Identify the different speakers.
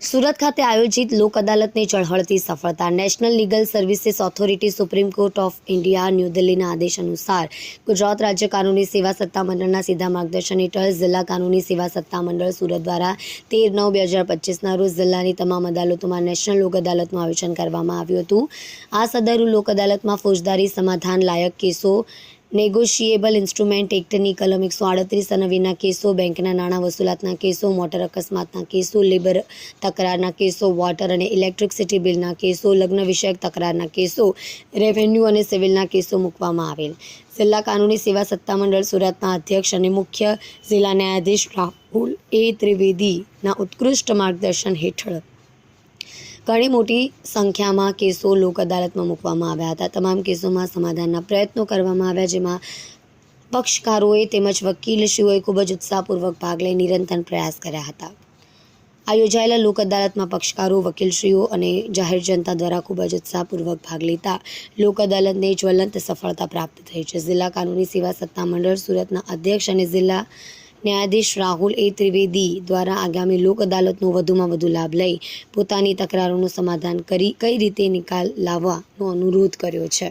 Speaker 1: સુરત ખાતે આયોજિત લોક અદાલતની ઝળહળતી સફળતા। National legal services authority supreme court of India new દિલ્હીના આદેશ અનુસાર ગુજરાત રાજ્ય કાનૂની સેવા સત્તામંડળના સીધા માર્ગદર્શન હેઠળ જિલ્લા કાનૂની સેવા સત્તામંડળ સુરત દ્વારા 13/9/2025ના રોજ જિલ્લાની તમામ અદાલતોમાં નેશનલ લોક અદાલતનું આયોજન કરવામાં આવ્યું હતું। આ સદરુ લોક અદાલતમાં ફોજદારી સમાધાન લાયક કેસો, નેગોશિયેબલ ઇન્સ્ટ્રુમેન્ટ એક્ટની કલમ 138 અને વિના કેસો, બેંકના નાણાં વસૂલાતના કેસો, મોટર અકસ્માતના કેસો, લેબર તકરારના કેસો, વોટર અને ઇલેક્ટ્રિસિટી બિલના કેસો, લગ્ન વિષયક તકરારના કેસો, રેવન્યુ અને સિવિલના કેસો મૂકવામાં આવેલ। જિલ્લા કાનૂની સેવા સત્તામંડળ સુરતના અધ્યક્ષ અને મુખ્ય જિલ્લા ન્યાયાધીશ રાહુલ એ ત્રિવેદીના ઉત્કૃષ્ટ માર્ગદર્શન હેઠળ ઘણી મોટી સંખ્યામાં કેસો લોક અદાલતમાં મૂકવામાં આવ્યા હતા। તમામ કેસોમાં સમાધાનના પ્રયત્નો કરવામાં આવ્યા, જેમાં પક્ષકારોએ તેમજ વકીલશ્રીઓએ ખૂબ જ ઉત્સાહપૂર્વક ભાગ લઈ નિરંતર પ્રયાસ કર્યા હતા। આ યોજાયેલા લોક અદાલતમાં પક્ષકારો, વકીલશ્રીઓ અને જાહેર જનતા દ્વારા ખૂબ જ ઉત્સાહપૂર્વક ભાગ લેતા લોક અદાલતને જ્વલંત સફળતા પ્રાપ્ત થઈ છે। જિલ્લા કાનૂની સેવા સત્તામંડળ સુરતના અધ્યક્ષ અને જિલ્લા ન્યાયાધીશ રાહુલ એ ત્રિવેદી દ્વારા આગામી લોક અદાલતનો વધુમાં વધુ લાભ લઈ પોતાની તકરારોનું સમાધાન કરી કઈ રીતે નિકાલ લાવવાનો અનુરોધ કર્યો છે।